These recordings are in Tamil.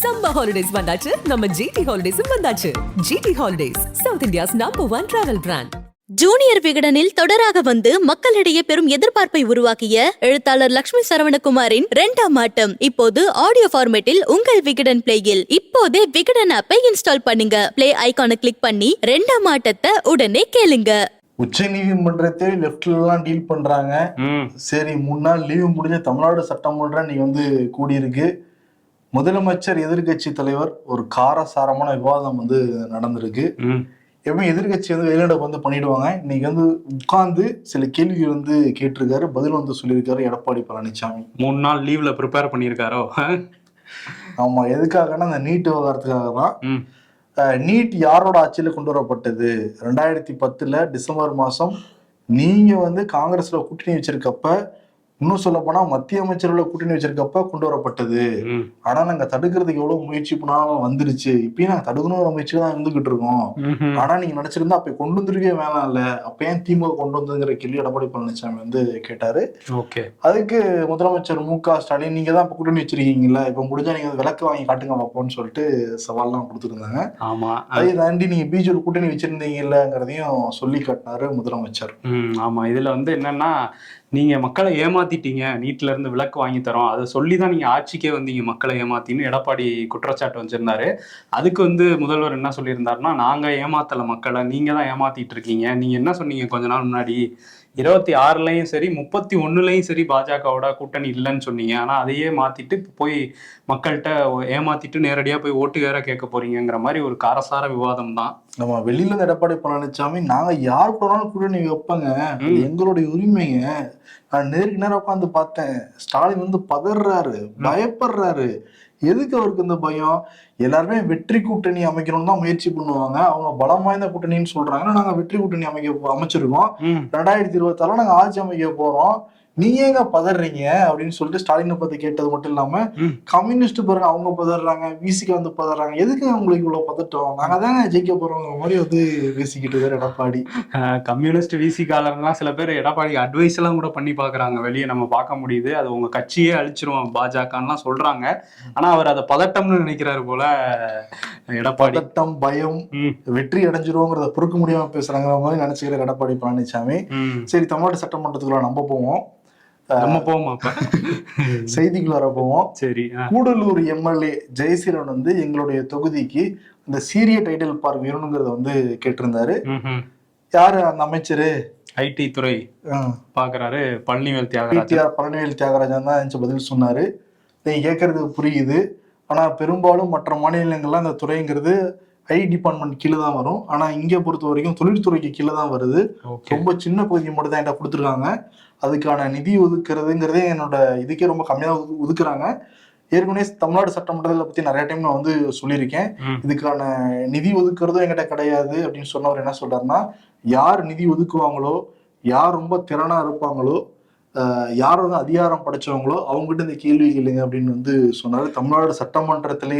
சம்மர் ஹாலிடேஸ் வந்தாச்சு, நம்ம ஜிடி ஹாலிடேஸும் வந்தாச்சு. GT holidays, south India's #1 travel brand. Junior விகடனில் தொடராக வந்து மக்களிடையே பெரும் எதிர்பார்ப்பை உருவாக்கிய எழுத்தாளர் லட்சுமி சரவணகுமாரின் 2ஆம் ஆட்டம் இப்போது ஆடியோ ஃபார்மேட்டில் உங்கள் விகடன் பிளேயில். இப்போதே விகடன் ஆப்பை இன்ஸ்டால் பண்ணுங்க. பிளே ஐகானை கிளிக் பண்ணி 2ஆம் ஆட்டத்தை உடனே கேளுங்க. உச்ச நீதிமன்றத்தை லெப்ட்ல எல்லாம் டீல் பண்றாங்க. சரி, 3 நாள் லீவு முடிஞ்ச தமிழ்நாடு சட்டமன்றம் நீ கூடியிருக்கு. முதலமைச்சர் எதிர்கட்சி தலைவர் ஒரு காரசாரமான விவாதம் நடந்திருக்கு. எப்பவும் எதிர்கட்சி வெளிநடப்பு பண்ணிடுவாங்க. இன்னைக்கு உட்கார்ந்து சில கேள்வி கேட்டிருக்காரு, பதில் சொல்லியிருக்காரு எடப்பாடி பழனிசாமி. 3 நாள் லீவ்ல ப்ரிப்பேர் பண்ணியிருக்காரோ? ஆமா, எதுக்காகனா அந்த நீட் விவகாரத்துக்காக தான். நீட் யாரோட ஆட்சியில கொண்டு வரப்பட்டது? 2010 டிசம்பர் மாசம் நீங்க காங்கிரஸ்ல கூட்டணி வச்சிருக்கப்ப, இன்னும் சொல்ல போனா மத்திய அமைச்சர்களை கூட்டணி வச்சிருக்கப்ப கொண்டு வரப்பட்டது. ஆனா நாங்க தடுக்கிறதுக்கு எவ்வளவு முயற்சி பண்ணாலும் வந்துருச்சு. இப்பயும் நாங்க தடுக்கணும் முயற்சி தான் இருந்துகிட்டு இருக்கோம். ஆனா நீங்க நினைச்சிருந்தா அப்ப கொண்டு வந்துருக்கே வேணாம் இல்ல, அப்ப ஏன் திமுக கொண்டு வந்ததுங்கிற கேள்வி எடப்பாடி பழனிசாமி கேட்டாரு. அதுக்கு முதலமைச்சர் மு.க. ஸ்டாலின், நீங்க தான் இப்ப கூட்டணி வச்சிருக்கீங்கல்ல, இப்ப முடிஞ்சா நீங்க விளக்கு வாங்கி காட்டுங்க பார்ப்போம்னு சொல்லிட்டு சவால்லாம் கொடுத்துருந்தாங்க. அதை தாண்டி நீங்க பிஜேபி கூட்டணி வச்சிருந்தீங்கல்லங்கிறதையும் சொல்லி காட்டினாரு முதலமைச்சர். ஆமா, இதுல என்னன்னா, நீங்க மக்களை ஏமாத்திட்டீங்க, நீட்ல இருந்து விலக்கு வாங்கி தரோம், அதை சொல்லிதான் நீங்க ஆட்சிக்கே வந்தீங்க மக்களை ஏமாத்தின்னு எடப்பாடி குற்றச்சாட்டு வச்சிருந்தாரு. அதுக்கு முதல்வர் என்ன சொல்லியிருந்தாருன்னா, நாங்க ஏமாத்தல மக்களை, நீங்க தான் ஏமாத்திட்டு இருக்கீங்க. நீங்க என்ன சொன்னீங்க கொஞ்ச நாள் முன்னாடி? 26லயும் சரி 31லயும் சரி பாஜகவோட கூட்டணி இல்லைன்னு சொன்னீங்க. ஆனா அதையே மாத்திட்டு போய் மக்கள்கிட்ட ஏமாத்திட்டு நேரடியா போய் ஓட்டு வேற கேட்க போறீங்கிற மாதிரி ஒரு காரசார விவாதம் தான். நம்ம வெளியில இருந்து எடப்பாடி பழனிசாமி, நாங்க யார் கூடனாலும் கூட்டணி வைப்பங்க, எங்களுடைய உரிமைங்க. நான் நேருக்கு நேரம் உட்காந்து பார்த்தேன், ஸ்டாலின் பதறாரு, பயப்படுறாரு. எதுக்கு அவருக்கு இந்த பயம்? எல்லாருமே வெற்றி கூட்டணி அமைக்கணும்னு தான் முயற்சி பண்ணுவாங்க. அவங்க பலம் வாய்ந்த கூட்டணின்னு சொல்றாங்க. நாங்க வெற்றி கூட்டணி அமைச்சிருக்கோம், 2026 நாங்க ஆட்சி அமைக்க போறோம், நீங்க ஏங்க பதறீங்க அப்படின்னு சொல்லிட்டு ஸ்டாலினை பத்தி கேட்டது மட்டும் இல்லாம, கம்யூனிஸ்ட் பாருங்க அவங்க பதறாங்க, விசிக்கு பதறாங்க, எதுக்கு உங்களுக்கு இவ்வளவு பதட்டம், நாங்க தானே ஜெயிக்க போறோங்கிற மாதிரி பேசிக்கிட்டு இருக்காரு எடப்பாடி. கம்யூனிஸ்ட் விசிகாலர்லாம் சில பேர் எடப்பாடி அட்வைஸ் எல்லாம் கூட பண்ணி பாக்குறாங்க, வெளியே நம்ம பார்க்க முடியுது. அது உங்க கட்சியே அழிச்சிருவோம் பாஜகலாம் சொல்றாங்க. ஆனா அவர் அதை பதட்டம்னு நினைக்கிறாரு போல எடப்பாடி. பதட்டம், பயம், வெற்றி அடைஞ்சிருவோங்கிறத பொறுக்க முடியாம பேசுறாங்கிற மாதிரி நினைச்சுக்கிற எடப்பாடி பழனிசாமி. சரி, தமிழ்நாடு சட்டமன்றத்துக்குள்ள நம்ம போவோம். செய்திக்குள்ளார போவோம். சரி, கூடலூர் எம்எல்ஏ ஜெயசீலன் எங்களுடைய தொகுதிக்கு அந்த சீரிய டைட்டில் பார்க் வேணுங்கிறத கேட்டிருந்தாரு. யாரு அந்த அமைச்சரு? ஐடி துறை பாக்குறாரு பழனிவேல் தியாகராஜன் தான் பதில் சொன்னாரு. நீங்க கேட்கறது புரியுது. ஆனா பெரும்பாலும் மற்ற மாநிலங்கள்லாம் அந்த துறைங்கிறது ஐ டிபார்ட்மெண்ட் கீழே தான் வரும். ஆனா இங்க பொறுத்த வரைக்கும் தொழில்துறைக்கு கீழே தான் வருது. ரொம்ப சின்ன பகுதி மட்டும் தான் என்கிட்ட கொடுத்துருக்காங்க. அதுக்கான நிதி ஒதுக்குறதுங்கிறதே என்னோட இதுக்கே ரொம்ப கம்மியா ஒதுக்குறாங்க. ஏற்கனவே தமிழ்நாடு சட்டமன்றத்தை பத்தி நிறைய டைம் நான் சொல்லியிருக்கேன். இதுக்கான நிதி ஒதுக்குறதும் என்கிட்ட கிடையாது அப்படின்னு சொன்னவர் என்ன சொல்றாருன்னா, யார் நிதி ஒதுக்குவாங்களோ, யார் ரொம்ப திறனா இருப்பாங்களோ, யார் அதிகாரம் படைச்சவங்களோ அவங்ககிட்ட இந்த கேள்வி கேளுங்க அப்படின்னு சொன்னாரு. தமிழ்நாடு சட்டமன்றத்திலே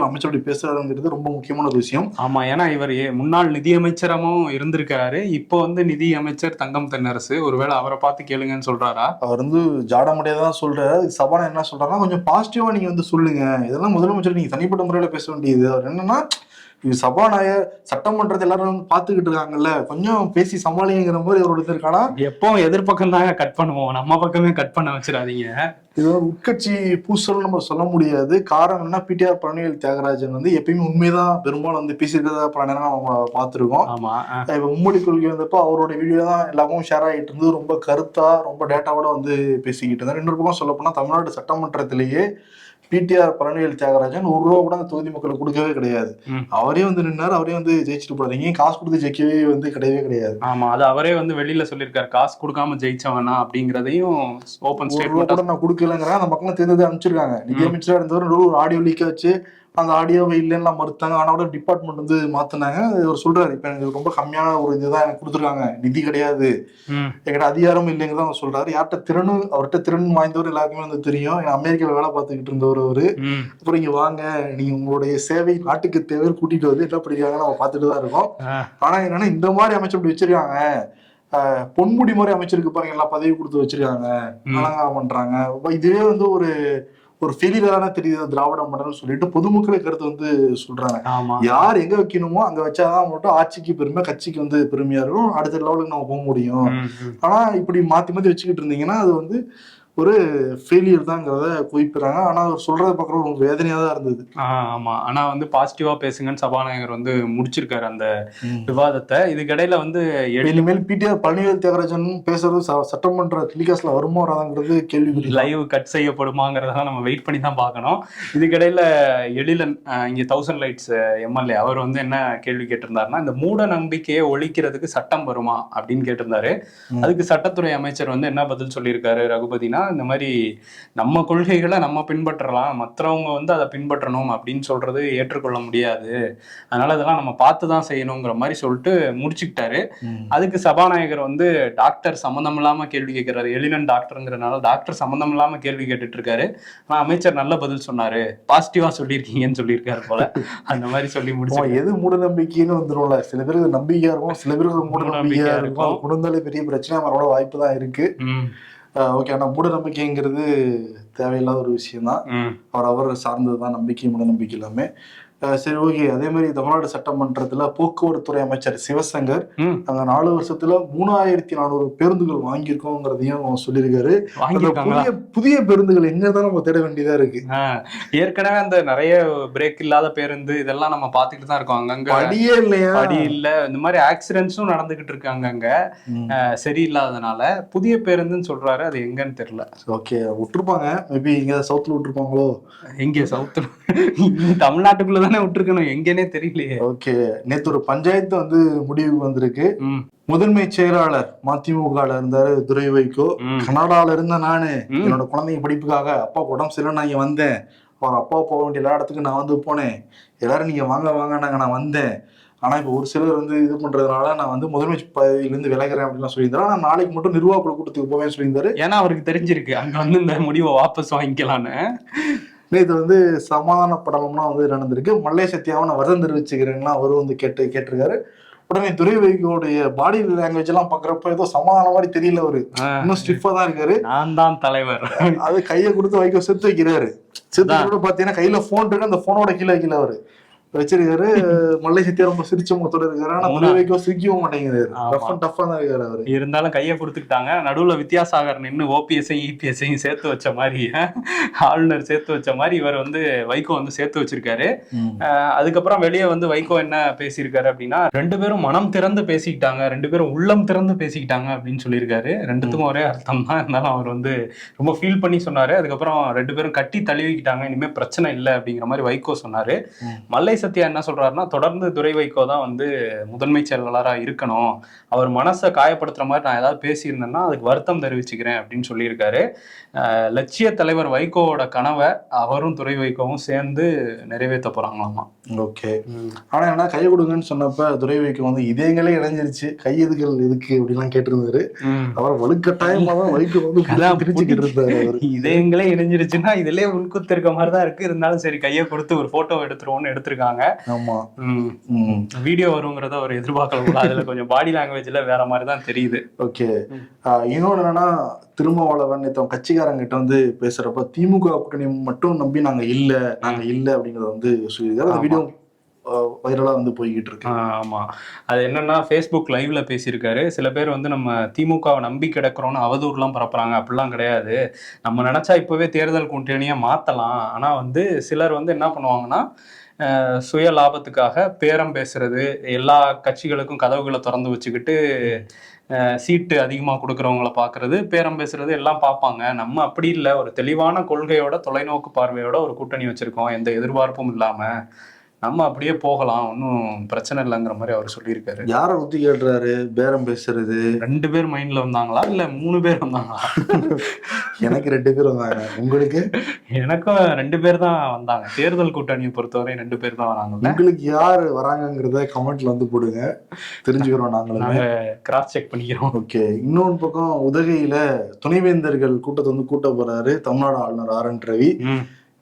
அமைச்சர் அப்படி பேசுறாருங்கிறது ரொம்ப முக்கியமான ஒரு விஷயம். ஆமா, ஏன்னா இவர் முன்னாள் நிதி அமைச்சரமும் இருந்திருக்காரு. இப்போ நிதி அமைச்சர் தங்கம் தென்னரசு, ஒருவேளை அவரை பார்த்து கேளுங்கன்னு சொல்றாரா? அவர் ஜாட முடியாதான் சொல்றாரு. சபானா என்ன சொல்றாருன்னா, கொஞ்சம் பாசிட்டிவா நீங்க சொல்லுங்க, இதெல்லாம் முதலமைச்சர் நீங்க தனிப்பட்ட முறையில பேச வேண்டியது. அவர் என்னன்னா, இது சபாநாயகர் சட்டமன்றத்தை எல்லாரும் பாத்துக்கிட்டு இருக்காங்கல்ல, கொஞ்சம் பேசி சமாளிங்கிற மாதிரி அவர் இருக்கானா. எப்போ எதிர்பக்கம் தாங்க கட் பண்ணுவோம், நம்ம பக்கமே கட் பண்ண வச்சிடாதீங்க. இது உட்கட்சி பூசல் நம்ம சொல்ல முடியாது. காரணம் என்ன, பிடிஆர் பழனிவேல் தியாகராஜன் எப்பயுமே உண்மைதான் பெரும்பாலும் பேசியிருக்கிறதா பல நேரம் நம்ம பார்த்துருக்கோம். இப்ப மும்மொழி கொள்கை வந்தப்போ அவரோட வீடியோ தான் எல்லாருக்கும் ஷேர் ஆகிட்டு இருந்து, ரொம்ப கருத்தா ரொம்ப டேட்டாவோட பேசிக்கிட்டு இருந்தாரு. இன்னொரு பக்கம் சொல்ல போனா தமிழ்நாடு சட்டமன்றத்திலேயே பிடிஆர் பழனிவேல் தியாகராஜன் ₹1 கூட அந்த தொகுதி மக்களுக்கு கொடுக்கவே கிடையாது. அவரே நின்னாரு, அவரே ஜெயிச்சுட்டு போறாரு. எங்கேயும் காசு கொடுத்து ஜெயிக்கவே கிடையவே கிடையாது. ஆமா, அது அவரே வெளியில சொல்லியிருக்காரு, காசு கொடுக்காம ஜெயிச்சவனா அப்படிங்கறதையும் ஓபன் ஸ்டேட்மெண்ட் கூட நான் கொடுக்கலங்கிற அந்த மக்கள் தேர்ந்தது அனுப்பிச்சிருக்காங்க. நிதியமைச்சரா இருந்தவர் ஒரு ஆடியோ லீக் ஆச்சு, அந்த ஆடியோவை இல்லைன்னா மறுத்தாங்க. ஆனா டிபார்ட்மெண்ட் மாத்தினாங்க. அவர் சொல்றாரு, இப்ப எனக்கு ரொம்ப கம்மியான ஒரு இதுதான் எனக்கு கொடுத்துருக்காங்க, நிதி கிடையாது, எங்கிட்ட அதிகாரம் இல்லைங்கிறத அவர் சொல்றாரு. அவர்கிட்ட திறன் வாய்ந்தவர் எல்லாருக்குமே தெரியும். அமெரிக்கால வேலை பார்த்துக்கிட்டு இருந்தவர் அவரு. அப்புறம் இங்க வாங்க, நீங்க உங்களுடைய சேவை நாட்டுக்கு தேவை கூட்டிட்டு என்ன பண்ணிருக்காங்க நம்ம பார்த்துட்டு தான் இருக்கோம். ஆனா என்னன்னா, இந்த மாதிரி அமைச்சர் இப்படி வச்சிருக்காங்க, பொன்முடி மாதிரி அமைச்சருக்கு பாருங்க, எல்லா பதவி கொடுத்து வச்சிருக்காங்க, அலங்காரம் பண்றாங்க. இதுவே ஒரு ஒரு ஃபெயிலியரான தெரியுது திராவிட மாடல் சொல்லிட்டு பொதுமக்களுக்கு கருத்து வந்து சொல்றாங்க. ஆமா. யார் எங்க வைக்கணுமோ அங்க வச்சாதான் மட்டும் ஆட்சிக்கு பெருமை, கட்சிக்கு வந்து பெருமையா இருக்கும், அடுத்த லெவலுக்கு நம்ம போக முடியும். ஆனா இப்படி மாத்தி மாத்தி வச்சுக்கிட்டு இருந்தீங்கன்னா அது வந்து ஒரு ஃபெயிலியர் தாங்கிறத குறிப்பிடுறாங்க. ஆனா அவர் சொல்றதை பார்க்குறது ரொம்ப வேதனையா தான் இருந்தது. ஆமா. ஆனா வந்து பாசிட்டிவா பேசுங்கன்னு சபாநாயகர் வந்து முடிச்சிருக்காரு அந்த விவாதத்தை. இதுக்கிடையில வந்து இனிமேல் பிடிஆர் பழனிவேல் தியாகராஜன் பேசுறது சட்டமன்ற டெலிகாஸ்ட்ல வருமா வராதுங்கிறது கேள்வி. லைவ் கட் செய்யப்படுமாங்கிறத நம்ம வெயிட் பண்ணி தான் பார்க்கணும். இதுக்கிடையில எழிலன் இங்க 1000 லைட்ஸ் எம்எல்ஏ அவர் வந்து என்ன கேள்வி கேட்டிருந்தாருன்னா, இந்த மூட நம்பிக்கையை ஒழிக்கிறதுக்கு சட்டம் வருமா அப்படின்னு கேட்டிருந்தாரு. அதுக்கு சட்டத்துறை அமைச்சர் வந்து என்ன பதில் சொல்லியிருக்காரு ரகுபதினா, இந்த மாதிரி நம்ம கொள்கைகளை நம்ம பின்பற்றலாம், மற்றவங்க வந்து அதை பின்பற்றணும் அப்படின்னு சொல்றது ஏற்றுக்கொள்ள முடியாது, அதனால இதெல்லாம் நம்ம பார்த்து தான் செய்யணுங்கிற மாதிரி சொல்லிட்டு முடிச்சுக்கிட்டாரு. அதுக்கு சபாநாயகர் வந்து டாக்டர் சம்மந்தம் இல்லாம கேள்வி கேட்கிறாரு. எழிலன் டாக்டருங்கிறனால டாக்டர் சம்மந்தம் இல்லாம கேள்வி கேட்டுட்டு இருக்காரு. ஆனா அமைச்சர் நல்ல பதில் சொன்னாரு, பாசிட்டிவா சொல்லியிருக்கீங்கன்னு சொல்லியிருக்காரு போல. அந்த மாதிரி சொல்லி முடிச்சு எது மூட நம்பிக்கைன்னு வந்துடும்ல, சில பேருக்கு நம்பிக்கையா இருக்கும், சில பேருக்கு மூட நம்பிக்கையா இருக்கும். குடுந்தாலே பெரிய பிரச்சனை வரோட வாய்ப்பு தான் இருக்கு. ஓகே, ஆனா மூட நம்பிக்கைங்கிறது தேவையில்லாத ஒரு விஷயம் தான். அவர் சார்ந்ததுதான் நம்பிக்கை, மூட நம்பிக்கை எல்லாமே. சரி, ஓகே. அதே மாதிரி தமிழ்நாடு சட்டமன்றத்துல போக்குவரத்துறை அமைச்சர் சிவசங்கர் அங்க 4 வருஷத்துல 3400 பேருந்துகள் வாங்கியிருக்கோங்கிறதையும் சொல்லியிருக்காரு. புதிய பேருந்துகள் எங்கதான் நம்ம தேட வேண்டியதா இருக்கு. ஏற்கனவே அந்த நிறைய பிரேக் இல்லாத பேருந்து இதெல்லாம் நம்ம பாத்துக்கிட்டு தான் இருக்கோம். அங்கங்க படியே இல்லையா, படி இல்ல, இந்த மாதிரி ஆக்சிடென்ட்ஸும் நடந்துகிட்டு இருக்கு அங்கங்க சரியில்லாதனால. புதிய பேருந்துன்னு சொல்றாரு, அது எங்கன்னு தெரியல. ஓகே, விட்டுருப்பாங்க, மேபி இங்க சவுத்துல விட்டுருப்பாங்களோ. எங்க சவுத்துல? தமிழ்நாட்டுக்குள்ள விட்டுருக்கணும், எங்கன்னே தெரியலையே. ஓகே, நேத்து ஒரு பஞ்சாயத்து வந்து முடிவு வந்திருக்கு. முதன்மை செயலாளர் மதிமுகல இருந்தாரு துரை வைகோ. கனடால இருந்த நானு என்னோட குழந்தைங்க படிப்புக்காக அப்பா உடம்பு சரியில்லை நான் இங்க வந்தேன், அவர் அப்பா போக வேண்டிய எல்லா இடத்துக்கு நான் வந்து போனேன், எல்லாரும் நீங்க வாங்க வாங்கினாங்க, நான் வந்தேன். ஆனா இப்ப ஒரு சிலர் வந்து இது பண்றதுனால நான் வந்து முதன்மை பதவியில இருந்து விலகிறேன் அப்படின்னு சொல்லியிருந்தாரு. நான் நாளைக்கு மட்டும் நிர்வாக குழு கூட்டத்துக்கு போவேன்னு சொல்லியிருந்தாரு. ஏன்னா அவருக்கு தெரிஞ்சிருக்கு அங்க வந்து இந்த முடிவை வாபஸ் வாங்கிக்கலான்னு. இது வந்து சமாதானப்படணும்னா வந்து நடந்திருக்கு. மல்லை சத்யாவை நான் வருத்தம் தெரிவிச்சுக்கிறேன்னா அவரு வந்து கேட்டிருக்காரு. உடனே துரை வைகோடைய பாடி லாங்குவேஜ் எல்லாம் பாக்குறப்ப ஏதோ சமாதான மாதிரி தெரியல, அவரு இன்னும் ஸ்டிஃபா தான் இருக்காரு. நான் தான் தலைவர், அது கையை கொடுத்து வைகோ செத்து வைக்கிறாரு. செத்து கூட பாத்தீங்கன்னா கையில போன் இருக்கு, அந்த போனோட கீழே வைக்கல அவரு வச்சிருக்காரு. மல்லை சத்யா ரொம்ப சிரிச்ச முகத்தோட இருக்காரு. ஆனா துரை வைகோ சிரிக்கவும் மாட்டேங்கிறாரு, டஃப்பா தான் இருக்காரு அவரு. இருந்தாலும் கையை கொடுத்துக்கிட்டாங்க. நடுவுல வித்யாசாகர் நின்று ஓபிஎஸ்ஐயும் இபிஎஸ்ஐயும் சேர்த்து வச்ச மாதிரி, ஆளுநர் சேர்த்து வச்ச மாதிரி இவர் வந்து வைகோ வந்து சேர்த்து வச்சிருக்காரு. அதுக்கப்புறம் வெளியே வந்து வைகோ என்ன பேசியிருக்காரு அப்படின்னா, 2 பேரும் மனம் திறந்து பேசிக்கிட்டாங்க, 2 பேரும் உள்ளம் திறந்து பேசிக்கிட்டாங்க அப்படின்னு சொல்லியிருக்காரு. ரெண்டுத்துக்கும் ஒரே அர்த்தம் தான், இருந்தாலும் அவர் வந்து ரொம்ப ஃபீல் பண்ணி சொன்னாரு. அதுக்கப்புறம் 2 பேரும் கட்டி தழுவிக்கிட்டாங்க, இனிமே பிரச்சனை இல்லை அப்படிங்கிற மாதிரி வைகோ சொன்னாரு. மல்லை சத்யா என்ன சொல்றாருன்னா, தொடர்ந்து துரை வைகோ தான் வந்து முதன்மை செயலாளரா இருக்கணும், அவர் மனசை காயப்படுத்துற மாதிரி நான் ஏதாவது பேசியிருந்தேன்னா அதுக்கு வருத்தம் தெரிவிச்சுக்கிறேன் அப்படின்னு சொல்லியிருக்காரு. லட்சிய தலைவர் வைகோவோட கனவை அவரும் துரை வைகோவும் சேர்ந்து நிறைவேற்ற போறாங்களாமா. ஓகே, ஆனா என்ன கையை கொடுங்கன்னு சொன்னப்ப துரை வைகோ வந்து இதயங்களே இணைஞ்சிருச்சு, கையெதுகள் எதுக்கு அப்படின்லாம் கேட்டிருந்தாரு. அவர் வலுக்கட்டாயமா தான் வைகோ வந்து பிரிச்சுக்கிட்டு இருந்தாரு. இதயங்களே இணைஞ்சிருச்சுன்னா இதுலயே உள்குத்து இருக்க மாதிரிதான் இருக்கு, இருந்தாலும் சரி கையை கொடுத்து ஒரு போட்டோ எடுத்துருவோம்னு எடுத்திருக்காங்க. ஆமா, வீடியோ வருங்கிறத அவர் எதிர்பார்க்கல, அதுல கொஞ்சம் பாடி லாங்குவேஜ்ல வேற மாதிரி தான் தெரியுது. ஓகே, இன்னொன்னு என்னன்னா, திருமாவளவன் கட்சிக்காரங்க கிட்ட வந்து பேசுறப்ப திமுக கூட்டணி மட்டும் நம்பி நாங்க இல்ல அப்படிங்கறத வந்து சொல்லியிருக்காரு. அந்த வீடியோ வைரலா வந்து போய்கிட்டு இருக்கு. ஆமா, அது என்னன்னா ஃபேஸ்புக் லைவ்ல பேசியிருக்காரு. சில பேர் வந்து நம்ம திமுகவை நம்பி கிடக்குறோம்னு அவதூறுலாம் பரப்புறாங்க, அப்படிலாம் கிடையாது, நம்ம நினைச்சா இப்பவே தேர்தல் கூட்டணியா மாத்தலாம். ஆனா வந்து சிலர் வந்து என்ன பண்ணுவாங்கன்னா, சுய லாபத்துக்காக பேரம் பேசுறது, எல்லா கட்சிகளுக்கும் கதவுகளை திறந்து வச்சுக்கிட்டு சீட்டு அதிகமாக கொடுக்குறவங்கள பார்க்கறது, பேரம் பேசுறது எல்லாம் பார்ப்பாங்க. நம்ம அப்படி இல்லை, ஒரு தெளிவான கொள்கையோட தொலைநோக்கு பார்வையோட ஒரு கூட்டணி வச்சிருக்கோம், எந்த எதிர்பார்ப்பும் இல்லாம நம்ம அப்படியே போகலாம், ஒன்றும் பிரச்சனை இல்லைங்கிற மாதிரி அவர் சொல்லியிருக்காரு. யாரை ஊத்தி கேட்டுறாரு பேரம் பேசுறது? 2 பேர் மைண்ட்ல வந்தாங்களா இல்ல 3 பேர் வந்தாங்களா? எனக்கு 2 பேர் வந்தாங்க. உங்களுக்கு? எனக்கும் 2 பேர் தான் வந்தாங்க. தேர்தல் கூட்டணியை பொறுத்தவரை 2 பேர் தான் வராங்க. உங்களுக்கு யாரு வராங்கிறத கமெண்ட்ல வந்து போடுங்க, தெரிஞ்சுக்கிறோம், நாங்க கிராஸ் செக் பண்ணிக்கிறோம். ஓகே, இன்னொரு பக்கம் உதகையில துணைவேந்தர்கள் கூட்டத்தை வந்து கூட்ட போறாரு தமிழ்நாடு ஆளுநர் RN ரவி.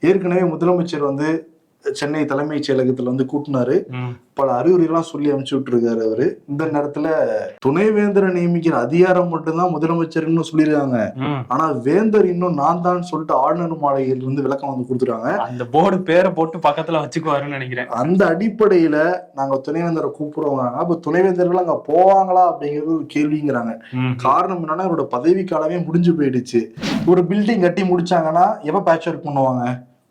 ஏற்கனவே முதலமைச்சர் வந்து சென்னை தலைமைச் செயலகத்துல வந்து கூட்டினாரு. பல அறிவுரைலாம் சொல்லி அனுப்பிச்சு விட்டுருக்காரு அவரு. இந்த நேரத்துல துணைவேந்தரை நியமிக்கிற அதிகாரம் மட்டும்தான் முதலமைச்சர்னு சொல்லியிருக்காங்க. ஆனா வேந்தர் இன்னும் நான் தான் சொல்லிட்டு ஆளுநர் மாளிகையில இருந்து விளக்கம் வந்து கொடுத்துருக்காங்க. அந்த போர்டு பேரை போட்டு பக்கத்துல வச்சுக்குவாருன்னு நினைக்கிறேன். அந்த அடிப்படையில நாங்க துணைவேந்தரை கூப்பிடுவாங்க. அப்ப துணைவேந்தர்கள் அங்க போவாங்களா அப்படிங்கிறது ஒரு கேள்விங்கிறாங்க. காரணம் என்னன்னா அவரோட பதவி காலமே முடிஞ்சு போயிடுச்சு. ஒரு பில்டிங் கட்டி முடிச்சாங்கன்னா எப்ப பேட்ச் ஒர்க் பண்ணுவாங்க?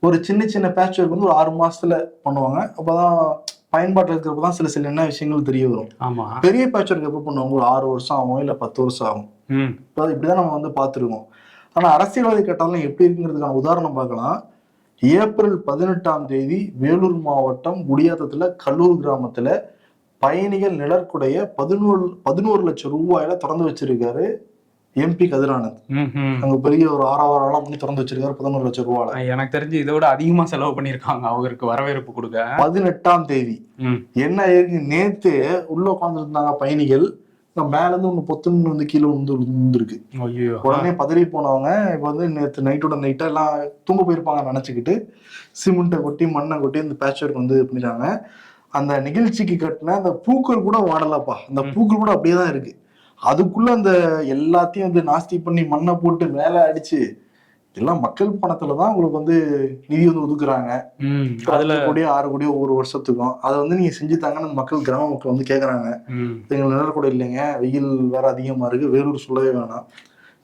ஒரு சின்ன சின்ன பேட்ச் ஒர்க் வந்து ஒரு 6 மாசத்துல பண்ணுவாங்க. அப்பதான் பயன்பாட்டில் இருக்கிறப்பதான் சில என்ன விஷயங்கள் தெரிய வரும். பெரிய பேட்ச் ஒர்க் எப்ப பண்ணுவாங்க? ஒரு 6 வருஷம் ஆகும், இல்ல 10 வருஷம் ஆகும். இப்படிதான் நம்ம வந்து பார்த்துருக்கோம். ஆனா அரசியல்வாதி கட்டாலும் எப்படி இருக்குங்கிறதுக்கான உதாரணம் பார்க்கலாம். ஏப்ரல் 18ஆம் தேதி வேலூர் மாவட்டம் குடியாத்தத்துல கல்லூர் கிராமத்துல பயணிகள் நிழற்குடைய 11 லட்சம் ரூபாயில திறந்து வச்சிருக்காரு எம்பி கதிரானந்த். அங்க பெரிய ஒரு ஆறாவரம் பண்ணி திறந்து வச்சிருக்காரு 11 லட்சம் ரூபாய். எனக்கு தெரிஞ்சு இதை விட அதிகமா செலவு பண்ணிருக்காங்க அவருக்கு வரவேற்பு கொடுக்க. 18ஆம் தேதி என்ன ஆயிருக்கு? நேத்து உள்ள உட்கார்ந்து இருந்தாங்க பயணிகள், மேல இருந்து ஒண்ணு பொத்துன்னு வந்து கீழே விழுந்துருக்கு. உடனே பதறி போனவங்க இப்ப வந்து நேத்து நைட்டோட நைட்டா எல்லாம் தூங்க போயிருப்பாங்க நினைச்சுக்கிட்டு சிமெண்ட்டை கொட்டி மண்ணை கொட்டி இந்த பேட்ச் ஒர்க் வந்து பண்ணிடுறாங்க. அந்த நிகழ்ச்சிக்கு கட்டின அந்த பூக்கள் கூட வாடலப்பா, அந்த பூக்கள் கூட அப்படியே தான் இருக்கு. அதுக்குள்ள அந்த எல்லாத்தையும் வந்து நாஸ்தி பண்ணி மண்ணை போட்டு மேல அடிச்சு எல்லாம் மக்கள் பணத்துலதான் உங்களுக்கு வந்து நிதி வந்து ஒதுக்குறாங்க. 5 கோடியோ 6 கோடியோ ஒவ்வொரு வருஷத்துக்கும் அதை வந்து நீங்க செஞ்சு தாங்கன்னு மக்கள், கிராம மக்கள் வந்து கேக்குறாங்க. எங்களுக்கு நிழல் கூட இல்லைங்க, வெயில் வேற அதிகமா இருக்கு, வேலூர் சொல்லவே வேணாம்,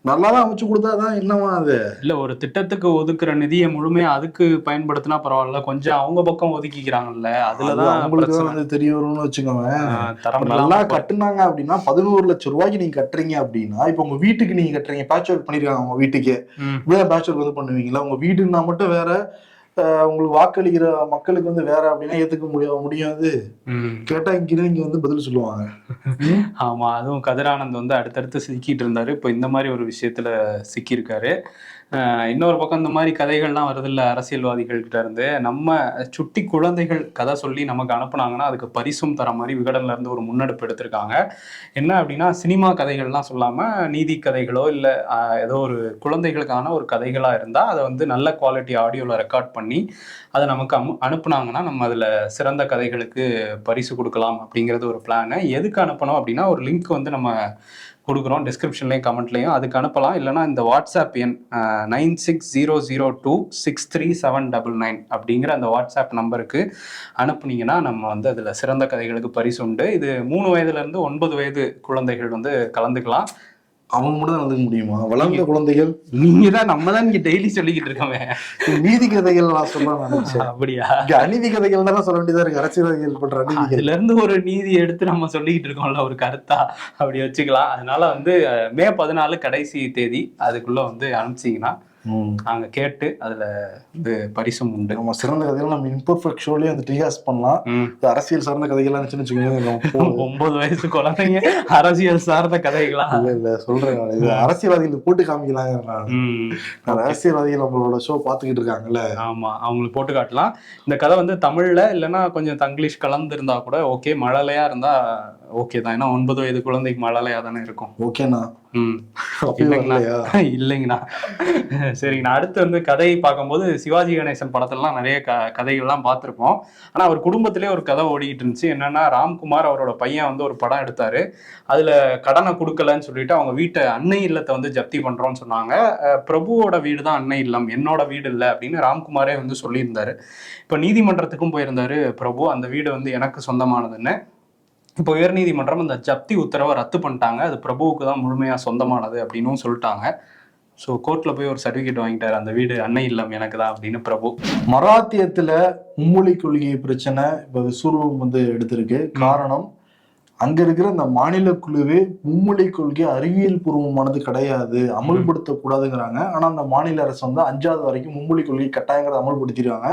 நல்லாதான் அமைச்சு கொடுத்தாதான் என்னவா அது இல்ல. ஒரு திட்டத்துக்கு ஒதுக்குற நிதியை முழுமையா அதுக்கு பயன்படுத்தினா பரவாயில்ல, கொஞ்சம் அவங்க பக்கம் ஒதுக்கிக்கிறாங்கல்ல, அதுலதான் உங்களுக்கு வந்து தெரிய வரும்னு வச்சுக்கோங்க. நல்லா கட்டுனாங்க அப்படின்னா 11 லட்சம் ரூபாய்க்கு நீங்க கட்டுறீங்க அப்படின்னா, இப்ப உங்க வீட்டுக்கு நீங்க கட்டுறீங்க, பேட்ச் ஒர்க் பண்ணிருக்காங்க உங்க வீட்டுக்கே, இப்படிதான் பேட்ச் ஒர்க் வந்து பண்ணுவீங்களா? உங்க வீடுன்னா மட்டும் வேற, உங்களுக்கு வாக்களிக்கிற மக்களுக்கு வந்து வேற அப்படின்னா ஏத்துக்க முடியாது. கேட்டா இங்க வந்து பதில் சொல்லுவாங்க. ஆமா, அதுவும் கதிரானந்த் வந்து அடுத்தடுத்து சிக்கிட்டு இருந்தாரு, இப்ப இந்த மாதிரி ஒரு விஷயத்துல சிக்கியிருக்காரு. இன்னொரு பக்கம் இந்த மாதிரி கதைகள்லாம் வருது இல்ல அரசியல்வாதிகள்கிட்ட இருந்து, நம்ம சுட்டி குழந்தைகள் கதை சொல்லி நமக்கு அனுப்புனாங்கன்னா அதுக்கு பரிசும் தர மாதிரி விகடன்ல இருந்து ஒரு முன்னெடுப்பு எடுத்திருக்காங்க. என்ன அப்படின்னா, சினிமா கதைகள்லாம் சொல்லாம நீதி கதைகளோ இல்ல ஏதோ ஒரு குழந்தைகளுக்கான ஒரு கதைகளா இருந்தா அதை வந்து நல்ல குவாலிட்டி ஆடியோல ரெக்கார்ட் பண்ணி அதை நமக்கு அனுப்புனாங்கன்னா நம்ம அதுல சிறந்த கதைகளுக்கு பரிசு கொடுக்கலாம் அப்படிங்கிறது ஒரு பிளான். எதுக்கு அனுப்பணும் அப்படின்னா, ஒரு லிங்க் வந்து நம்ம கொடுக்குறோம் டிஸ்கிரிப்ஷன்லையும் கமெண்ட்லையும், அதுக்கு அனுப்பலாம். இல்லைனா இந்த வாட்ஸ்அப் எண் 9600263799 அப்படிங்கிற அந்த வாட்ஸ்அப் நம்பருக்கு அனுப்புனீங்கன்னா நம்ம வந்து அதில் சிறந்த கதைகளுக்கு பரிசு உண்டு. இது 3 வயதுலேருந்து 9 வயது குழந்தைகள் வந்து கலந்துக்கலாம். அவங்க மட்டும் தான் எழுதுக்க முடியுமா? வளர்ந்த குழந்தைகள் நீங்க தான், நம்ம தான் நீங்க டெய்லி சொல்லிக்கிட்டு இருக்கோமே. நீதி கதைகள் நான் சொல்ல நினைச்சேன். அப்படியா? அநீதி கதைகள் தானே சொல்ல வேண்டியதா இருக்கு. அரசியல்வாதிகள் பண்ற அநீதிகள், இதுல இருந்து ஒரு நீதி எடுத்து நம்ம சொல்லிக்கிட்டு இருக்கோம்ல, ஒரு கருத்தா அப்படி வச்சுக்கலாம். அதனால வந்து மே 14 கடைசி தேதி, அதுக்குள்ள வந்து அனுப்பிச்சிங்கன்னா நாங்க கேட்டு அதுல வந்து பரிசும் உண்டு. நம்ம சிறந்த கதைகள் நம்ம இம்பர்ஃபெக்ட் ஷோலயே வந்து டீகாஸ்ட் பண்ணலாம். அரசியல் சார்ந்த கதைகள்லாம் வச்சுக்கோங்க. 9 வயசு குழந்தைங்க அரசியல் சார்ந்த கதைகளா? இல்ல சொல்றேன், இது அரசியல்வாதிகளுக்கு போட்டு காமிக்கலாங்க. அரசியல்வாதிகள் நம்மளோட ஷோ பாத்துக்கிட்டு இருக்காங்கல்ல. ஆமா, அவங்களுக்கு போட்டு காட்டலாம். இந்த கதை வந்து தமிழ்ல இல்லைன்னா கொஞ்சம் தங்கிலீஷ் கலந்து இருந்தா கூட ஓகே, மழலையா இருந்தா ஓகே தான். ஏன்னா 9 வயது குழந்தைக்கு மழலையா தானே இருக்கும். ஓகேண்ணா. இல்லைங்கண்ணா. சரிங்கண்ணா. அடுத்து வந்து கதையை பார்க்கும்போது சிவாஜி கணேசன் படத்துலலாம் நிறைய கதைகள்லாம் பார்த்துருப்போம். ஆனால் அவர் குடும்பத்திலே ஒரு கதை ஓடிக்கிட்டு இருந்துச்சு. என்னன்னா, ராம்குமார் அவரோட பையன் வந்து ஒரு படம் எடுத்தாரு. அதுல கடனை கொடுக்கலன்னு சொல்லிட்டு அவங்க வீட்டை, அன்னை இல்லத்தை வந்து ஜப்தி பண்றோம்னு சொன்னாங்க. பிரபுவோட வீடு தான் அன்னை இல்லம், என்னோட வீடு இல்லை அப்படின்னு ராம்குமாரே வந்து சொல்லியிருந்தாரு. இப்போ நீதிமன்றத்துக்கும் போயிருந்தாரு பிரபு, அந்த வீடு வந்து எனக்கு சொந்தமானதுன்னு. இப்போ உயர்நீதிமன்றம் அந்த ஜப்தி உத்தரவை ரத்து பண்ணிட்டாங்க, அது பிரபுவுக்கு தான் முழுமையா சொந்தமானது அப்படின்னு சொல்லிட்டாங்க. ஸோ கோர்ட்ல போய் ஒரு சர்டிஃபிகேட் வாங்கிட்டாரு, அந்த வீடு அன்னை இல்லம் எனக்கு தான் அப்படின்னு பிரபு. மராத்தியத்துல மும்மொழி கொள்கை பிரச்சனை இப்ப விஸ்வரூபம் வந்து எடுத்திருக்கு. காரணம், அங்க இருக்கிற இந்த மாநில குழுவே மும்மொழி கொள்கை அறிவியல் பூர்வமானது கிடையாது, அமல்படுத்தக்கூடாதுங்கிறாங்க. ஆனா அந்த மாநில அரசு வந்து 5வது வரைக்கும் மும்மொழி கொள்கை கட்டாயங்கிறத அமல்படுத்திடுவாங்க.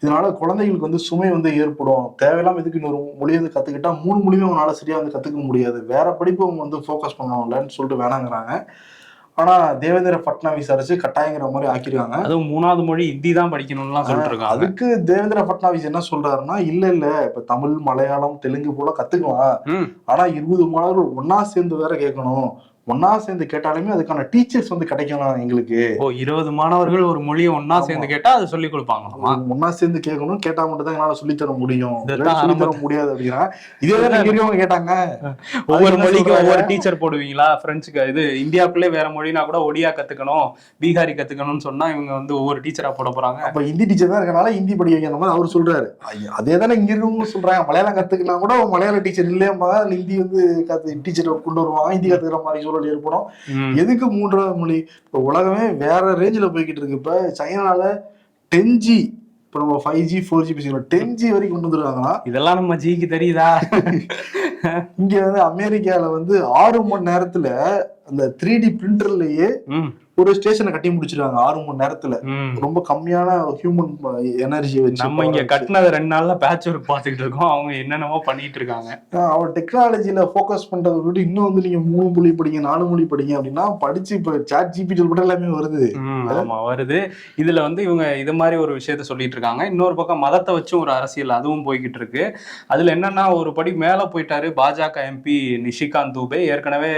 இதனால குழந்தைகளுக்கு வந்து சுமை வந்து ஏற்படும். தேவையில்லாம இதுக்கு இன்னொரு மொழியை வந்து கத்துக்கிட்டா 3 மொழியும் அவங்களால சரியா வந்து கத்துக்க முடியாது, வேற படிப்பு அவங்க வந்து ஃபோக்கஸ் பண்ணணும்லன்னு சொல்லிட்டு வேணாங்கிறாங்க. ஆனா தேவேந்திர பட்னாவிஸ் அரசு கட்டாயங்கிற மாதிரி ஆக்கிருக்காங்க. அதுவும் 3வது மொழி ஹிந்தி தான் படிக்கணும்லாம் சொல்லிட்டு இருக்காங்க. அதுக்கு தேவேந்திர பட்னாவிஸ் என்ன சொல்றாருன்னா, இல்ல இப்ப தமிழ், மலையாளம், தெலுங்கு போல கத்துக்கலாம், ஆனா 20 மாணவர்கள் ஒன்னா சேர்ந்து வேற கேட்கணும், ஒன்னா சேர்ந்து கேட்டாலுமே அதுக்கான டீச்சர்ஸ் வந்து கிடைக்கணும் எங்களுக்கு. 20 மாணவர்கள் ஒரு மொழியை ஒன்னா சேர்ந்து கேட்டா அது சொல்லி கொடுப்பாங்க. ஒன்னா சேர்ந்து கேட்கணும், கேட்டா மட்டும் தான் என்னால சொல்லி தர முடியும், சொல்லி தர முடியாது அப்படின்னா இதே கேட்டாங்க. ஒவ்வொரு மொழிக்கும் ஒவ்வொரு டீச்சர் போடுவீங்களா? பிரெஞ்சுக்கு இது இந்தியாவுக்குள்ளே வேற மொழினா கூட ஒடியா கத்துக்கணும், பீகாரி கத்துக்கணும்னு சொன்னா இவங்க வந்து ஒவ்வொரு டீச்சரா போட போறாங்க. அப்ப ஹிந்தி டீச்சர் தான் இருக்கனால ஹிந்தி படிக்க வைக்கிற மாதிரி அவர் சொல்றாரு. அதே தானே இங்க இருக்கவங்க சொல்றாங்க. மலையாளம் கத்துக்கலாம் கூட மலையாள டீச்சர் இல்லையா, ஹிந்தி வந்து டீச்சர் கொண்டு வருவாங்க, ஹிந்தி கத்துக்கிற மாதிரி சூழல் ஏற்படும். எதுக்கு 3வது மொழி? இப்ப உலகமே வேற ரேஞ்சில போய்கிட்டு இருக்கு. இப்ப சைனால 10G, இப்ப நம்ம 5G 4G பேசிக்கிறோம், 10G வரைக்கும் கொண்டு வந்துருக்காங்களா? இதெல்லாம் நம்ம ஜிக்கு தெரியுதா? இங்க வந்து அமெரிக்கால வந்து 6 மணி நேரத்துல அந்த 3D பிரிண்டர்லயே ஒரு ஸ்டேஷனை கட்டி முடிச்சிருக்காங்க 6 மணி நேரத்துல. ரொம்ப கம்மியான ஹியூமன் எனர்ஜி வச்சு. நம்ம இங்க கட்டினது 2 நாள்ல பேட்ச் ஒர்க் பார்த்துக்கிட்டு இருக்கோம், அவங்க என்னென்னமோ பண்ணிட்டு இருக்காங்க. அவர் டெக்னாலஜில போக்கஸ் பண்றதை விட்டு இன்னும் வந்து நீங்க 3 மொழி படிங்க 4 மொழி படிங்க அப்படின்னா படிச்சு இப்ப சாட் ஜிபிடி கூட எல்லாமே வருது. ஆமா வருது. இதுல வந்து இவங்க இது மாதிரி ஒரு விஷயத்த சொல்லிட்டு இருக்காங்க. இன்னொரு பக்கம் மதத்தை வச்சும் ஒரு அரசியல் அதுவும் போய்கிட்டு இருக்கு. அதுல என்னன்னா ஒரு படி மேல போயிட்டாரு பாஜக எம்பி நிஷிகாந்த் தூபே. ஏற்கனவே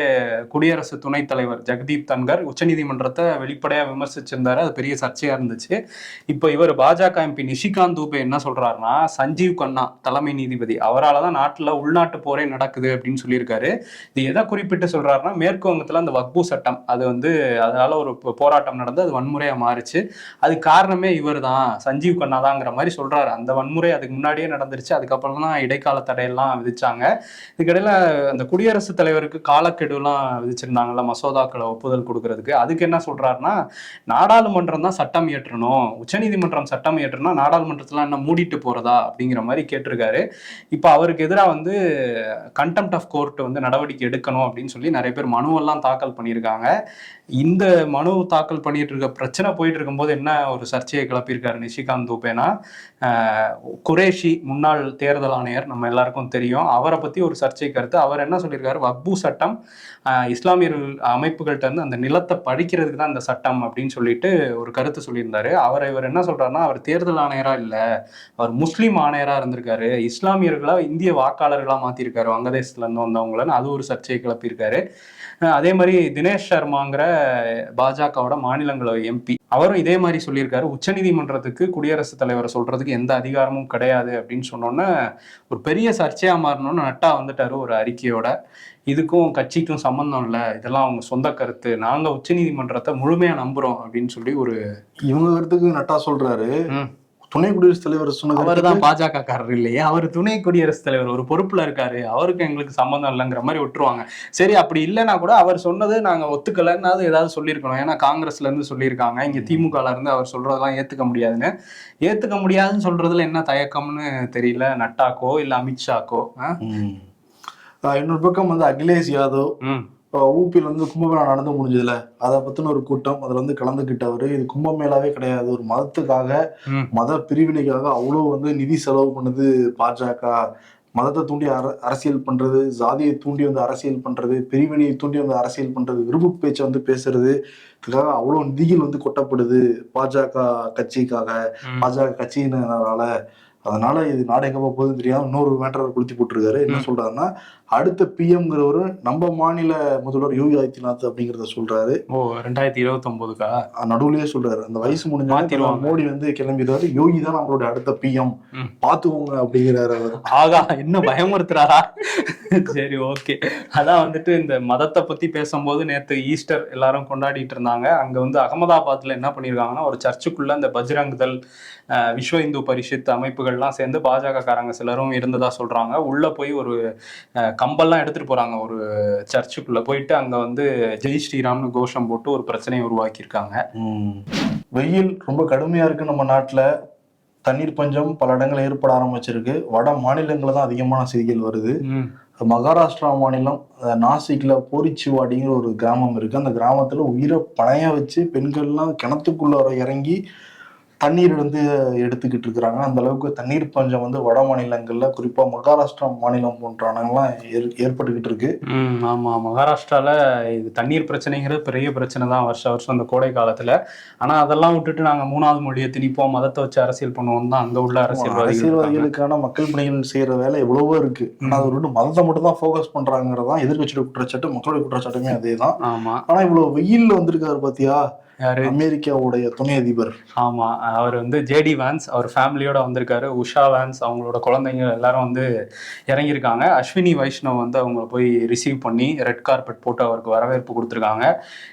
குடியரசு துணைத் தலைவர் ஜெகதீப் தன்கர் உச்சநீதிமன்றத்தை வெளிப்படையா விமர்சிச்சிருந்தாரு, அது பெரிய சர்ச்சையா இருந்துச்சு. இப்ப இவர் பாஜக எம்பி நிஷிகாந்த் தூபே என்ன சொல்றாருன்னா, சஞ்சீவ் கண்ணா தலைமை நீதிபதி அவரால்தான் நாட்டுல உள்நாட்டு போரே நடக்குது அப்படின்னு சொல்லியிருக்காரு. இது எதை குறிப்பிட்டு சொல்றாருன்னா, மேற்கு வங்கத்துல அந்த வக்பு சட்டம் அது வந்து அதனால ஒரு போராட்டம் நடந்து அது வன்முறையா மாறிச்சு, அது காரணமே இவர் தான் சஞ்சீவ் கண்ணா தாங்கிற மாதிரி சொல்றாரு. அந்த வன்முறை அதுக்கு முன்னாடியே நடந்துருச்சு, அதுக்கப்புறம் தான் இடைக்கால தடையெல்லாம் விதிச்சாங்க. இதுக்கிடையில அந்த குடியரசுத் தலைவருக்கு காலக்கெடுலாம் விதிச்சிருந்தாங்கல்ல மசோதாக்களை ஒப்புதல் கொடுக்கறதுக்கு, அதுக்கு என்ன சொல்றாருன்னா, நாடாளுமன்றம் தான் சட்டம் இயற்றணும், உச்சநீதிமன்றம் சட்டம் இயற்றணும்னா நாடாளுமன்றத்துல என்ன மூடிட்டு போறதா அப்படிங்கிற மாதிரி கேட்டிருக்காரு. இப்ப அவருக்கு எதிராக வந்து கண்டெம்ட் ஆஃப் கோர்ட் வந்து நடவடிக்கை எடுக்கணும் அப்படின்னு சொல்லி நிறைய பேர் மனுவெல்லாம் தாக்கல் பண்ணியிருக்காங்க. இந்த மனு தாக்கல் பண்ணிட்டு இருக்க பிரச்சனை போயிட்டு இருக்கும்போது என்ன ஒரு சர்ச்சையை கிளப்பியிருக்காரு நிஷிகாந்த் தூபேனா, குரேஷி முன்னாள் தேர்தல் ஆணையர் நம்ம எல்லாருக்கும் தெரியும், அவரை பத்தி ஒரு சர்ச்சை கருத்து. அவர் என்ன சொல்லியிருக்காரு, வக்பு சட்டம் இஸ்லாமியர்கள் அமைப்புகள்கிட்ட இருந்து அந்த நிலத்தை படிக்கிறதுக்கு தான் இந்த சட்டம் அப்படின்னு சொல்லிட்டு ஒரு கருத்து சொல்லியிருந்தாரு. இவர் என்ன சொல்றாருன்னா, அவர் தேர்தல் ஆணையரா இல்ல, அவர் முஸ்லீம் ஆணையரா இருந்திருக்காரு, இஸ்லாமியர்களா இந்திய வாக்காளர்களா மாத்திருக்காரு வங்கதேசத்துல இருந்து வந்தவங்களன்னு அது ஒரு சர்ச்சையை கிளப்பியிருக்காரு. அதே மாதிரி தினேஷ் சர்மாங்கிற பாஜகவோட மாநிலங்களவை எம்பி அவரும் இதே மாதிரி சொல்லியிருக்காரு, உச்சநீதிமன்றத்துக்கு குடியரசுத் தலைவரை சொல்றதுக்கு எந்த அதிகாரமும் கிடையாது அப்படின்னு சொன்னோன்னு ஒரு பெரிய சர்ச்சையா மாறணும்னு நட்டா வந்துட்டாரு ஒரு அறிக்கையோட. இதுக்கும் கட்சிக்கும் சம்பந்தம் இல்லை, இதெல்லாம் அவங்க சொந்த கருத்து, நாங்க உச்சநீதிமன்றத்தை முழுமையா நம்புறோம் அப்படின்னு சொல்லி ஒரு இவங்க கருத்துக்கு நட்டா சொல்றாரு. துணை குடியரசுத் தலைவர் சொன்னது அவர் தான் பாஜக காரர் இல்லையே, அவர் துணை குடியரசுத் தலைவர் ஒரு பொறுப்புல இருக்காரு, அவருக்கு எங்களுக்கு சம்பந்தம் இல்லைங்கிற மாதிரி விட்டுருவாங்க. சரி அப்படி இல்லைன்னா கூட அவர் சொன்னது நாங்க ஒத்துக்கலைன்னா ஏதாவது சொல்லியிருக்கணும். ஏன்னா காங்கிரஸ்ல இருந்து சொல்லியிருக்காங்க, இங்க திமுகல இருந்து அவர் சொல்றதெல்லாம் ஏத்துக்க முடியாதுன்னு சொல்றதுல என்ன தயக்கம்னு தெரியல நட்டாக்கோ இல்ல அமித்ஷாக்கோ. இன்னொரு பக்கம் வந்து அகிலேஷ் யாதவ் ஊபியில் வந்து கும்பமேளா நடந்து முடிஞ்சதுல அதை பத்தின ஒரு கூட்டம், அதுல வந்து கலந்துகிட்டவரு, இது கும்பமேளாவே கிடையாது, ஒரு மதத்துக்காக மத பிரிவினைக்காக அவ்வளவு வந்து நிதி செலவு பண்ணுது பாஜக, மதத்தை தூண்டி அரசியல் பண்றது, ஜாதியை தூண்டி வந்து அரசியல் பண்றது, பிரிவினையை தூண்டி வந்து அரசியல் பண்றது, விருப்பு பேச்சை வந்து பேசுறது, இதுக்காக அவ்வளவு நிதிகள் வந்து கொட்டப்படுது பாஜக கட்சிக்காக, பாஜக கட்சியினரால. அதனால இது நாடு எங்க போகுதுன்னு தெரியாம இன்னொரு மேட்டரை கொளுத்தி போட்டிருக்காரு. என்ன சொல்றாருன்னா, அடுத்த பிஎம்ங்கிறவரு நம்ம மாநில முதல்வர் யோகி ஆதித்யநாத் அப்படிங்கறத சொல்றாரு. 2029 நடுவுலயே சொல்றாரு, அந்த வயசு முடிஞ்சா மோடி வந்து கிளம்பிடுவாரு, யோகி தான் நம்மளோட அடுத்த பிஎம் பாத்துக்கோங்க அப்படிங்கிறாரு அவர். ஆகா என்ன பயமுறுத்துறாரா? சரி ஓகே. அதான் வந்துட்டு இந்த மதத்தை பத்தி பேசும்போது நேற்று ஈஸ்டர் எல்லாரும் கொண்டாடிட்டு இருந்தாங்க. அங்க வந்து அகமதாபாத்ல என்ன பண்ணிருக்காங்கன்னா, ஒரு சர்ச்சுக்குள்ள இந்த பஜ்ரங் தள் விஸ்வ இந்து பரிஷத் அமைப்புகள்லாம் சேர்ந்து பாஜக காரங்க சிலரும் இருந்ததா சொல்றாங்க. உள்ள போய் ஒரு கம்பெல்லாம் எடுத்துட்டு போறாங்க ஒரு சர்ச்சுக்குள்ள போயிட்டு, அங்க வந்து ஜெய் ஸ்ரீராம்னு கோஷம் போட்டு ஒரு பிரச்சனையை உருவாக்கியிருக்காங்க. வெயில் ரொம்ப கடுமையா இருக்கு நம்ம நாட்டுல, தண்ணீர் பஞ்சம் பல இடங்கள் ஏற்பட ஆரம்பிச்சிருக்கு. வட மாநிலங்கள்ல தான் அதிகமான செய்திகள் வருது. மகாராஷ்டிரா மாநிலம் நாசிக்ல போரிச்சுவாடிங்கிற ஒரு கிராமம் இருக்கு. அந்த கிராமத்துல உயிரை பணைய வச்சு பெண்கள்லாம் கிணத்துக்குள்ள இறங்கி தண்ணீர் வந்து எடுத்துக்கிட்டு இருக்கிறாங்க. அந்த அளவுக்கு தண்ணீர் பஞ்சம் வந்து வட மாநிலங்கள்ல, குறிப்பா மகாராஷ்டிரா மாநிலம் போன்ற இடங்கள்லாம் ஏற்பட்டுக்கிட்டு இருக்கு. ஆமா, மகாராஷ்டிரால இது தண்ணீர் பிரச்சனைங்கிறது பெரிய பிரச்சனை தான் வருஷம் அந்த கோடை காலத்துல. ஆனா அதெல்லாம் விட்டுட்டு நாங்க 3வது மொழியை திணிப்போம், மதத்தை வச்சு அரசியல் பண்ணுவோம் தான் அங்க உள்ள அரசியல்வாதிகளுக்கான மக்கள் பணிகள் செய்யற வேலை எவ்வளவோ இருக்கு. ஆனா அது ஒரு மதத்தை மட்டும் தான் ஃபோக்கஸ் பண்றாங்கிறதா எதிர்கட்சியோட குற்றச்சாட்டு, மக்களுடைய குற்றச்சாட்டுமே அதேதான். ஆமா, ஆனா இவ்வளவு வெயில்ல வந்திருக்காரு பாத்தியா அமெரிக்காவுடைய துணை அதிபர். ஆமா, அவர் வந்து ஜேடி வான்ஸ் அவர் ஃபேமிலியோட வந்திருக்காரு. உஷா வான்ஸ் அவங்களோட குழந்தைங்க எல்லாரும் வந்து இறங்கியிருக்காங்க. அஸ்வினி வைஷ்ணவ் வந்து அவங்க போய் ரிசீவ் பண்ணி ரெட் கார்பெட் போட்டு அவருக்கு வரவேற்பு கொடுத்துருக்காங்க.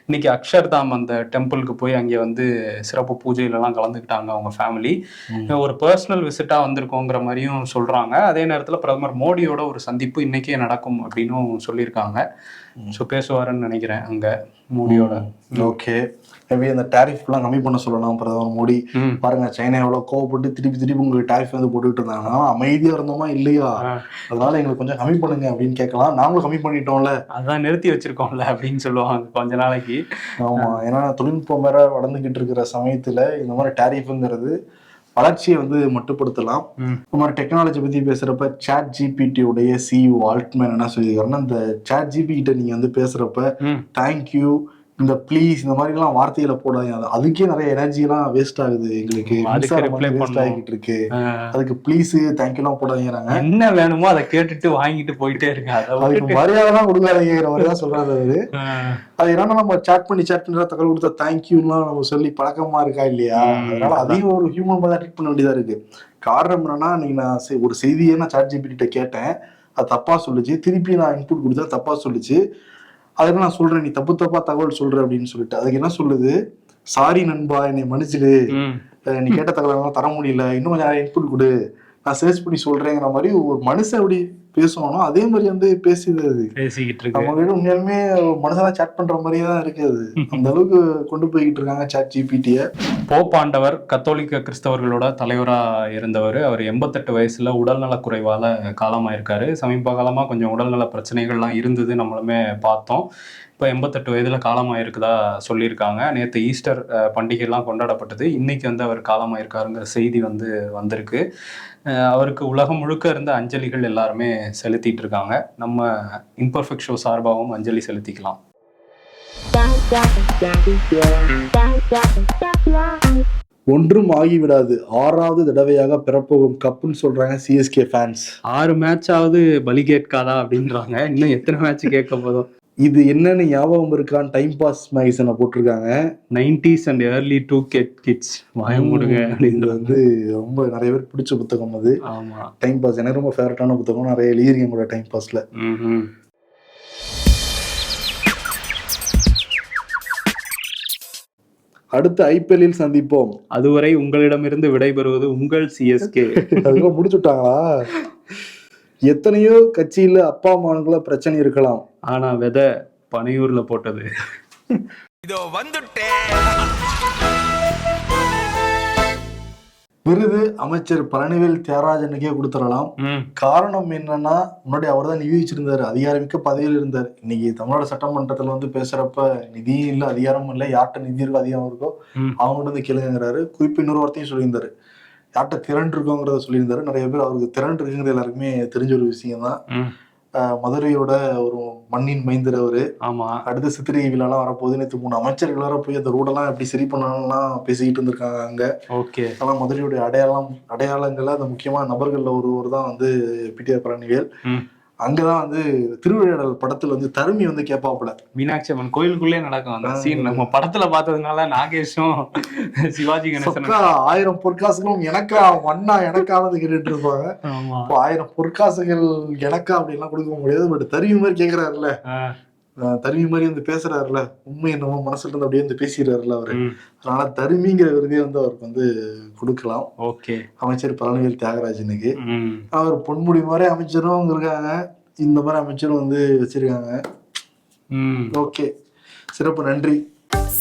இன்னைக்கு அக்ஷர்தாம் அந்த டெம்பிளுக்கு போய் அங்கே வந்து சிறப்பு பூஜையிலலாம் கலந்துக்கிட்டாங்க அவங்க ஃபேமிலி. ஒரு பர்சனல் விசிட்டா வந்திருக்கோங்கிற மாதிரியும் சொல்றாங்க. அதே நேரத்தில் பிரதமர் மோடியோட ஒரு சந்திப்பு இன்னைக்கே நடக்கும் அப்படின்னு சொல்லியிருக்காங்க. ஸோ பேசுவாருன்னு நினைக்கிறேன் அங்க மோடியோட. ஓகே, மேபி அந்த டேரிஃப்லாம் கம்மி பண்ண சொல்லலாம் பிரதமர் மோடி. பாருங்க, சைனா எவ்வளவு கோவப்பட்டு திருப்பி உங்களுக்கு டேரிஃப் வந்து போட்டுக்கிட்டு இருந்தாங்க. அமைதியா இருந்தோமா இல்லையா, அதனால எங்களுக்கு கொஞ்சம் கம்மி பண்ணுங்க அப்படின்னு கேட்கலாம். நாங்களும் கம்மி பண்ணிட்டோம்ல, அதான் நிறுத்தி வச்சிருக்கோம்ல அப்படின்னு சொல்லுவாங்க கொஞ்ச நாளைக்கு. ஆமா, ஏன்னா தொழில்நுட்பம் வேற வளர்ந்துகிட்டு இருக்கிற சமயத்துல இந்த மாதிரி டேரிஃப்ங்கிறது வளர்ச்சியை வந்து மட்டுப்படுத்தலாம். இந்த மாதிரி டெக்னாலஜி பத்தி பேசுறப்ப சாட் ஜிபிடி உடைய சிஇஓ ஆல்ட்மேன் என்ன சொல்லியிருக்காருன்னா, இந்த சாட் ஜிபி கிட்ட நீங்க வந்து பேசுறப்ப தேங்க்யூ, இந்த ப்ளீஸ், இந்த மாதிரி எல்லாம் வார்த்தைகளை போடாதீங்க. அதுக்கே நிறைய எனர்ஜி எல்லாம் வேஸ்ட் ஆகுது, எங்களுக்கு வேஸ்ட் ஆகிட்டு இருக்கு. அதுக்கு ப்ளீஸ் தேங்க்யூ எல்லாம் போடாதீங்க. என்ன வேணுமோ அதை கேட்டுட்டு வாங்கிட்டு போயிட்டே இருங்க, அதுக்கு மரியாதை தான் கொடுக்காதீங்கிற மாதிரி தான் சொல்றாரு அவரு. அது என்னன்னா, நம்ம சாட் பண்ணி தகவல் கொடுத்தா தேங்க்யூலாம் நம்ம சொல்லி பழக்கமா இருக்கா இல்லையா, அதனால அதையும் ஒரு ஹியூமன் தான் ட்ரீட் பண்ண வேண்டியதா இருக்கு. காரணம் என்னன்னா, நீங்க நான் ஒரு செய்தியை நான் சாட் ஜிபிடி கேட்டேன், அது தப்பா சொல்லுச்சு. திருப்பி நான் இன்புட் கொடுத்தா தப்பா சொல்லுச்சு. அதுக்கு நான் சொல்றேன், நீ தப்பா தகவல் சொல்ற அப்படின்னு சொல்லிட்டு அதுக்கு என்ன சொல்லுது, சாரி நண்பா, என்னை மன்னிச்சிடு, நீ கேட்ட தகவல் தர முடியல, இன்னும் கொஞ்சம் நிறைய இன்புட் கொடு, நான் சர்ச் பண்ணி சொல்றேங்கிற மாதிரி ஒரு மனுஷன் எப்படி பேசணும் அதே மாதிரி வந்து பேசிக்கிட்டு இருக்கு. அவங்க கிட்ட உண்மையாலுமே மனுஷனா சாட் பண்ற மாதிரியே தான் இருக்கு. அது அந்த அளவுக்கு கொண்டு போய்கிட்டு இருக்காங்க சாட் ஜிபிடிய. போப்பாண்டவர் கத்தோலிக்க கிறிஸ்தவர்களோட தலைவரா இருந்தவர். அவர் 88 வயசுல உடல்நல குறைவால காலமாயிருக்காரு. சமீப காலமா கொஞ்சம் உடல்நல பிரச்சனைகள்லாம் இருந்தது, நம்மளுமே பார்த்தோம். இப்போ 88 வயதுல காலமாயிருக்குதா சொல்லியிருக்காங்க. நேற்று ஈஸ்டர் பண்டிகைலாம் கொண்டாடப்பட்டது. இன்னைக்கு வந்து அவர் காலமாயிருக்காருங்கிற செய்தி வந்து வந்திருக்கு. அவருக்கு உலகம் முழுக்க இருந்த அஞ்சலிகள் எல்லாருமே செலுத்திட்டு இருக்காங்க. நம்ம இம்பர்ஃபெக்ட் ஷோ சார்பாகவும் அஞ்சலி செலுத்திக்கலாம். ஒன்றும் ஆகிவிடாது, 6வது தடவையாக பெறப்போகும் கப்புன்னு சொல்றாங்க சிஎஸ்கே ஃபேன்ஸ். 6 மேட்சாவது பலி கேட்காதா அப்படின்றாங்க. இன்னும் எத்தனை மேட்ச் கேட்க போதும். இது என்னன்னு ஞாபகம் இருக்கான்னு டைம் பாஸ் மேகசினை போட்டிருக்காங்க. 90s and early 2K kids வாயமுடுங்க அப்படின்னு வந்து ரொம்ப நிறைய பேர் பிடிச்ச புத்தகம் அது. ஆமா, டைம் பாஸ் எனக்கு ரொம்ப ஃபேவரட்டான புத்தகம். நிறைய எழுதிருக்கேன் கூட டைம் பாஸ்ல. அடுத்த ஐபிஎல்லில் சந்திப்போம். அதுவரை உங்களிடமிருந்து விடைபெறுவது உங்கள் சிஎஸ்கே. அதுவும் முடிச்சுட்டாங்களா? எத்தனையோ கட்சியில அப்பா அம்மானுக்குள்ள பிரச்சனை இருக்கலாம், ஆனா விதை பனையூர்ல போட்டது. விருது அமைச்சர் பழனிவேல் தியாகராஜனுக்கே கொடுத்துடலாம். காரணம் என்னன்னா, முன்னாடி அவர் தான் நியமிச்சிருந்தாரு, அதிகாரமிக்க பதவியில் இருந்தார். இன்னைக்கு தமிழ்நாடு சட்டமன்றத்துல வந்து பேசுறப்ப நிதியும் இல்லை, அதிகாரமும் இல்லை, யார்கிட்ட நிதி இருக்கோ அதிகாரம் இருக்கோ அவங்கள்ட்ட வந்து கேளுங்கிறாரு. குறிப்பு இன்னொரு வார்த்தையும் சொல்லியிருந்தாரு, யார்கிட்ட திறன் இருக்கோங்கிறத சொல்லியிருந்தாரு. நிறைய பேர் அவருக்கு திறன் இருக்குங்கிறது எல்லாருக்குமே தெரிஞ்ச ஒரு விஷயம் தான். மதுரையோட ஒரு மண்ணின் மைந்தர் அவரு. ஆமா, அடுத்து சித்திரை விழாலாம் வரப்போகுது. நேற்று 3 அமைச்சர்கள் வர போய் அந்த ரோடெல்லாம் எப்படி சரி பண்ணலாம் பேசிக்கிட்டு இருந்திருக்காங்க அங்க. ஓகே, அதெல்லாம் மதுரையுடைய அடையாளங்கள்ல அந்த முக்கியமான நபர்கள்ல ஒருவர் தான் வந்து பிடிஆர் பழனிவேல். அங்கதான் வந்து திருவிளையாடல் படத்துல வந்து தருமி வந்து கேட்பாப்புல, மீனாட்சி அம்மன் கோயிலுக்குள்ளே நடக்கும் அந்த சீன். நம்ம படத்துல பார்த்ததுனால நாகேஷும் சிவாஜி கணேசன் 1000 பொற்காசுகளும் எனக்கா மண்ணா எனக்கானது கேட்டுட்டு இருப்பாங்க. 1000 பொற்காசுகள் எனக்கா அப்படின்லாம் கொடுக்க முடியாது. பட் தருமி மாதிரி கேட்கிறாருல, தருமி மாதிரி வந்து பேசுறாருல, உண்மை என்னமோ மனசுல இருந்து அப்படியே வந்து பேசிடுறாருல அவரு. அதனால தருமிங்கிற விருதே வந்து அவருக்கு வந்து கொடுக்கலாம். ஓகே, அமைச்சர் பழனிவேல் தியாகராஜனுக்கு. அவர் பொன்முடி மாதிரி அமைச்சரும் இருக்காங்க, இந்த மாதிரி அமைச்சரும் வந்து வச்சிருக்காங்க. ஓகே, சிறப்பு, நன்றி.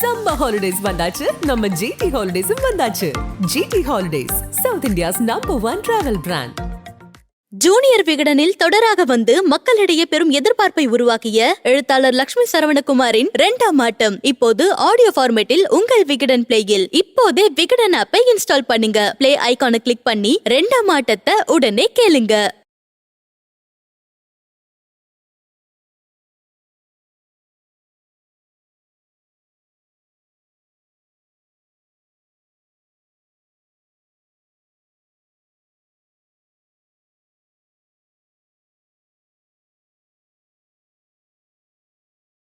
சம்மர் ஹாலிடேஸ் வந்தாச்சு, நம்ம ஜிடி ஹாலிடேஸும் வந்தாச்சு. GT holidays, south India's number 1 travel brand. Junior விகடனில் தொடராக வந்து மக்களிடையே பெரும் எதிர்பார்ப்பை உருவாக்கிய எழுத்தாளர் லட்சுமி சரவணகுமாரின் 2ஆம் ஆட்டம் இப்போது ஆடியோ ஃபார்மேட்டில் உங்கள் விகடன் பிளேயில். இப்போதே விகடன் ஆப்பை இன்ஸ்டால் பண்ணுங்க. பிளே ஐகானை கிளிக் பண்ணி 2ஆம் ஆட்டத்தை உடனே கேளுங்க.